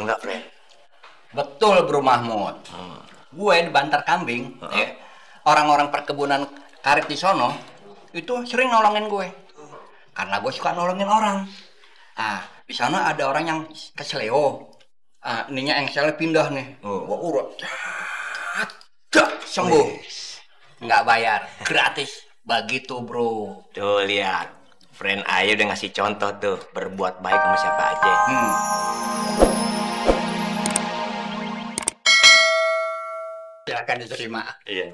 Betul nggak, friend? Betul, Bro Mahmud. Gue di Bantar Kambing, orang-orang perkebunan karet di sono itu sering nolongin gue. Karena gue suka nolongin orang. Di sana ada orang yang kesleo. Ininya engselnya pindah nih. Gue urut. Sembuh. Nggak bayar, gratis. Begitu, Bro. Tuh, lihat. Friend Ayu udah ngasih contoh tuh, berbuat baik sama siapa aja. Silakan diterima. Iya.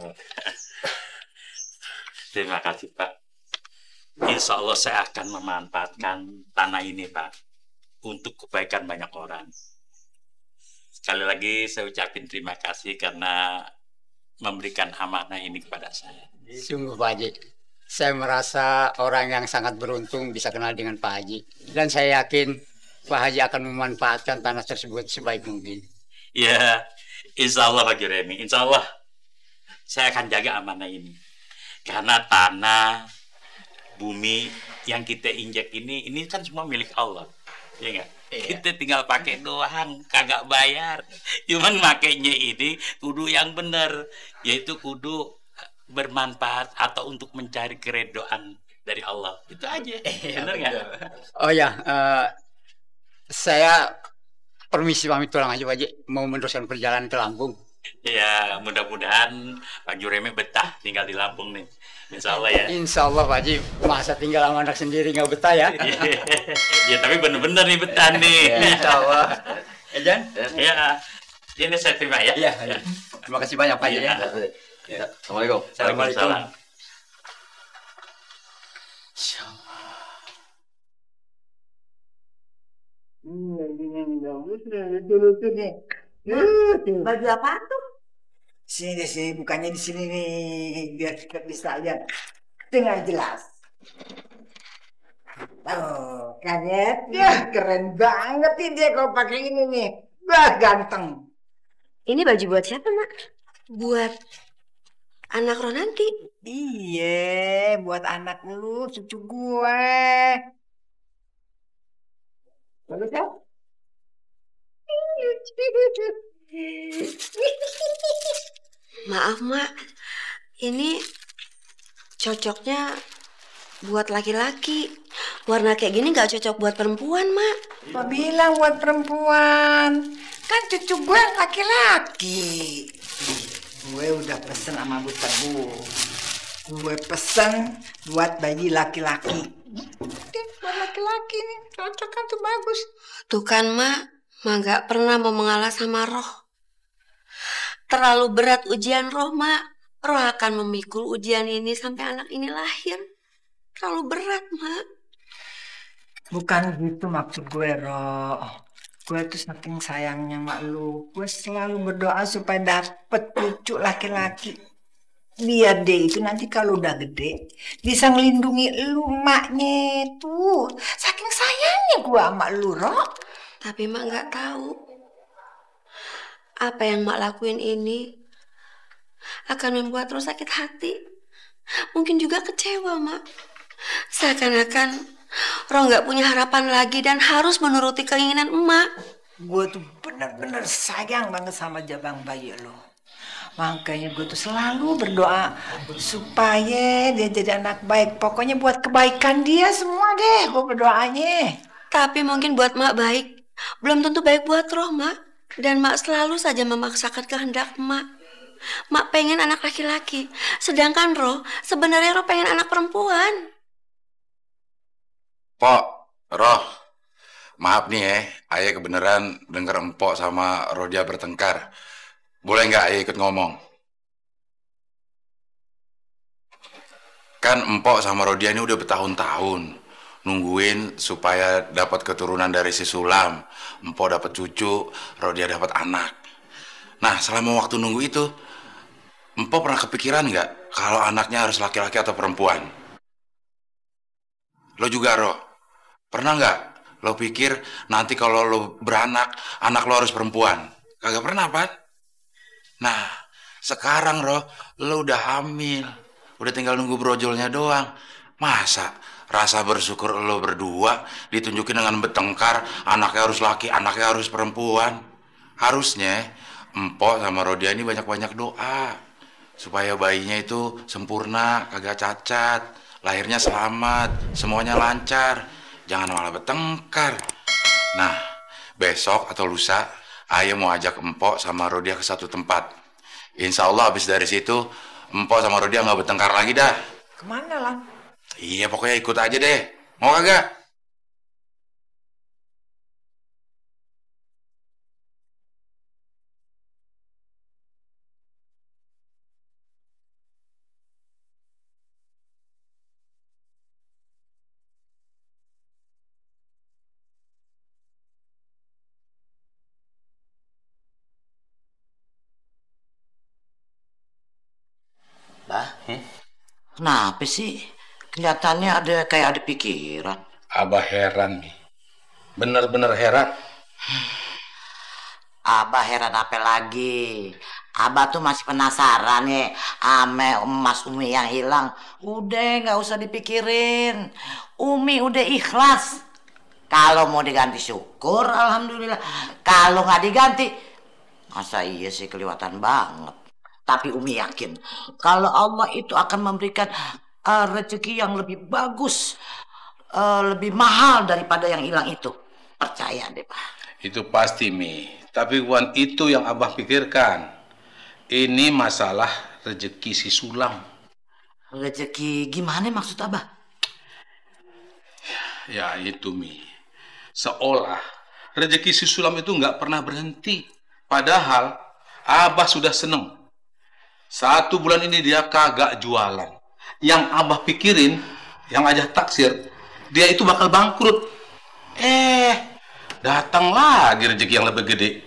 Terima kasih, Pak. Insya Allah saya akan memanfaatkan tanah ini, Pak, untuk kebaikan banyak orang. Sekali lagi saya ucapin terima kasih karena memberikan amanah ini kepada saya. Sungguh Pak Haji, saya merasa orang yang sangat beruntung bisa kenal dengan Pak Haji. Dan saya yakin Pak Haji akan memanfaatkan tanah tersebut sebaik mungkin. Ya, insya Allah Pak Juremi, insya Allah saya akan jaga amanah ini. Karena tanah, bumi yang kita injak ini kan semua milik Allah, ya nggak? Kita tinggal pakai doang, kagak bayar. Cuman makainya ini kudu yang bener, yaitu kudu bermanfaat atau untuk mencari keredoan dari Allah. Itu aja, bener nggak? Oh ya, saya permisi pamit pulang aja Pak Haji, mau meneruskan perjalanan ke Lampung. Ya, mudah-mudahan Pak Juremi betah tinggal di Lampung nih. Insya Allah ya. Insya Allah Pak Haji, masa tinggal sama anak sendiri nggak betah ya? Ya tapi bener-bener nih betah nih. Insya Allah. Jan? Ya, ini saya terima ya. Iya. Terima kasih banyak Pak Haji ya. Assalamualaikum. Waalaikumsalam. Baju apa tuh? Sini, bukannya di sini nih, biar kita bisa lihat dengan jelas. Oh, kan ya, keren banget nih dia kalau pakai ini nih. Wah, ganteng. Ini baju buat siapa, Mak? Buat anak Ronanti. Iya, buat anak lu, cucu gue. Bagus ya? Maaf, Mak. Ini cocoknya buat laki-laki. Warna kayak gini nggak cocok buat perempuan, Mak. Gua bilang buat perempuan. Kan cucu gue laki-laki. Gue udah pesen sama Bu Tebu. Gue pesen buat bayi laki-laki. Buat laki-laki nih, cocok kan tuh bagus. Tuh kan, Mak. Mak nggak pernah mau mengalah sama Roh. Terlalu berat ujian Roh, Mak. Roh akan memikul ujian ini sampai anak ini lahir. Terlalu berat, Mak. Bukan gitu maksud gue, Roh. Gue tuh saking sayangnya sama lu. Gue selalu berdoa supaya dapet cucu laki-laki. Biar deh itu nanti kalau udah gede bisa ngelindungi lu, emaknya tuh. Saking sayangnya gue sama lu, Roh. Tapi Mak nggak tahu. Apa yang Mak lakuin ini akan membuat Roh sakit hati. Mungkin juga kecewa, Mak. Seakan-akan Roh nggak punya harapan lagi dan harus menuruti keinginan emak. Gue tuh bener-bener sayang banget sama jabang bayi lo. Makanya gue tuh selalu berdoa supaya dia jadi anak baik. Pokoknya buat kebaikan dia semua deh gue berdoanya. Tapi mungkin buat Mak baik, belum tentu baik buat Roh, Mak. Dan Mak selalu saja memaksakan kehendak Mak. Mak pengen anak laki-laki, sedangkan Roh sebenarnya Roh pengen anak perempuan. Pok, Roh, maaf nih ayah kebeneran denger empok sama Rodia bertengkar. Boleh nggak ayah ikut ngomong? Kan empok sama Rodia ini udah bertahun-tahun nungguin supaya dapat keturunan dari si Sulam. Empok dapat cucu, Rodia dapat anak. Nah, selama waktu nunggu itu, empok pernah kepikiran nggak kalau anaknya harus laki-laki atau perempuan? Lo juga, Roh. Pernah nggak lo pikir nanti kalau lo beranak, anak lo harus perempuan? Kagak pernah, Pan? Nah, sekarang, Roh, lo udah hamil. Udah tinggal nunggu brojolnya doang. Masa rasa bersyukur lo berdua ditunjukin dengan bertengkar, anaknya harus laki, anaknya harus perempuan. Harusnya Empok sama Rodia ini banyak-banyak doa supaya bayinya itu sempurna, kagak cacat, lahirnya selamat, semuanya lancar. Jangan malah bertengkar. Nah, besok atau lusa Ayah mau ajak Empok sama Rodia ke satu tempat. Insya Allah habis dari situ Empok sama Rodia nggak bertengkar lagi dah. Kemana, Lan? Iya, pokoknya ikut aja deh. Mau kagak? Bah, kenapa sih? Kelihatannya ada kayak ada pikiran. Abah heran nih. Bener-bener heran. Abah heran apa lagi? Abah tuh masih penasaran ya ame emas Umi yang hilang. Udah nggak usah dipikirin. Umi udah ikhlas. Kalau mau diganti syukur, alhamdulillah. Kalau nggak diganti, masa iya sih kelewatan banget. Tapi Umi yakin kalau Allah itu akan memberikan rezeki yang lebih bagus, lebih mahal daripada yang hilang itu. Percaya deh, Pak. Itu pasti, Mi. Tapi bukan itu yang Abah pikirkan. Ini masalah rezeki si Sulam. Rezeki gimana maksud Abah? Ya itu, Mi. Seolah rezeki si Sulam itu nggak pernah berhenti. Padahal Abah sudah seneng. 1 bulan ini dia kagak jualan. Yang Abah pikirin, yang aja taksir, dia itu bakal bangkrut. Datang lagi rezeki yang lebih gede.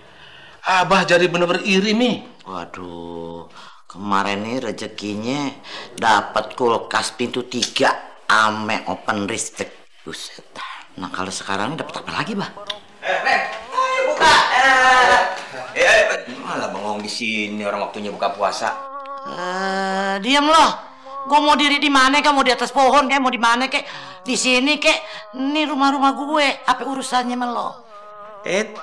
Abah jadi bener-bener iri, Mi. Waduh, kemarin nih rezekinya dapat kulkas pintu 3 ame open listrik. Buset. Nah kalau sekarang dapat apa lagi, Bah? Ayo buka. Malah bengong di sini orang waktunya buka puasa. Diam loh. Gue mau diri di mana? Kamu di atas pohon kayak mau di mana kek? Di sini kek? Ini rumah-rumah gue. Apa urusannya sama lo?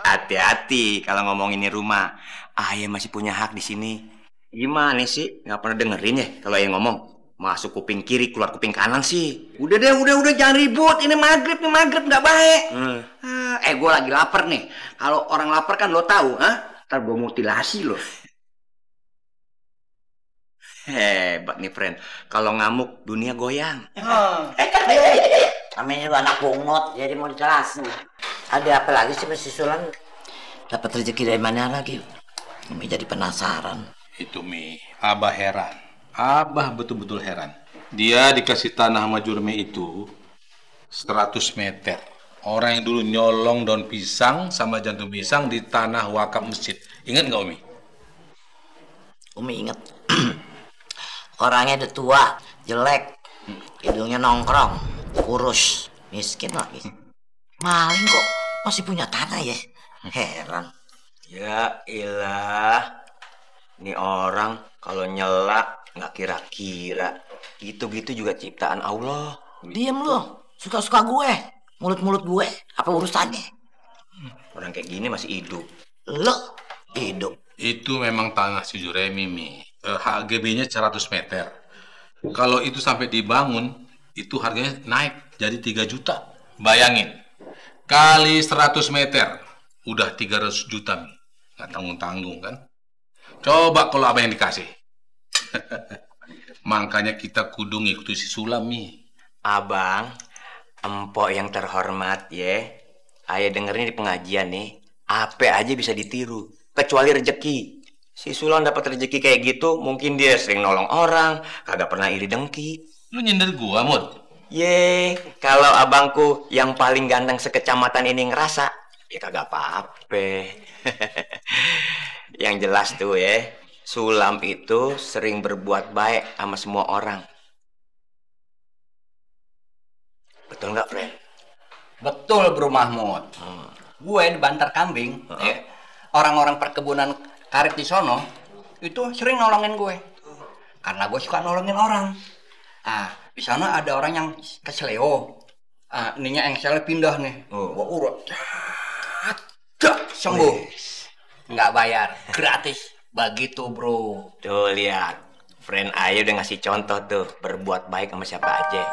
Hati-hati kalau ngomong ini rumah. Ayah masih punya hak di sini. Gimana sih? Nggak pernah dengerin ya kalau ayah ngomong? Masuk kuping kiri, keluar kuping kanan sih. Udah deh, udah jangan ribut. Ini maghrib nggak baik. Gue lagi lapar nih. Kalau orang lapar kan lo tahu, ntar gue mutilasi lo. Hebat nih, friend. Kalau ngamuk, dunia goyang. Namanya lu anak pungut, jadi mau dijelasin. Ada apa lagi sih si Sulam? Dapat rezeki dari mana lagi? Umi jadi penasaran. Itu, Mi. Abah heran. Abah betul-betul heran. Dia dikasih tanah sama Juremi itu 100 meter. Orang yang dulu nyolong daun pisang sama jantung pisang di tanah wakaf masjid. Ingat nggak, Umi? Umi ingat. Orangnya udah tua, jelek, hidungnya nongkrong, kurus, miskin lagi. Maling kok masih punya tanah ya? Heran. Ya ilah. Ini orang kalau nyelak nggak kira-kira. Gitu-gitu juga ciptaan Allah. Diam lu, suka-suka gue. Mulut-mulut gue, apa urusannya? Orang kayak gini masih hidup. Lo hidup. Itu memang tanah si Juremi, Mi. HGB-nya 100 meter. Kalau itu sampai dibangun, itu harganya naik jadi 3 juta. Bayangin, kali 100 meter, udah 300 juta, Mi. Nggak tanggung-tanggung kan? Coba kalau apa yang dikasih. Makanya kita kudu ngikuti si Sulam, Mi. Abang, empok yang terhormat ya. Ayah dengerin di pengajian nih, apa aja bisa ditiru, kecuali rezeki. Si Sulam dapat rezeki kayak gitu, mungkin dia sering nolong orang, kagak pernah iri dengki. Lu nyindir gua, Mut? Kalau abangku yang paling ganteng sekecamatan ini ngerasa, ya kagak apa-apa. Yang jelas tuh ya, Sulam itu sering berbuat baik sama semua orang. Betul nggak, friend? Betul, Bro Mahmud. Gue di Bantar Kambing, orang-orang perkebunan karet di sono itu sering nolongin gue. Karena gue suka nolongin orang. di sana ada orang yang kesleo. Ininya engselnya pindah nih. Gua urut. Sembuh. Nggak bayar, gratis. Begitu, bro. Tuh lihat, friend Ayu udah ngasih contoh tuh berbuat baik sama siapa aja.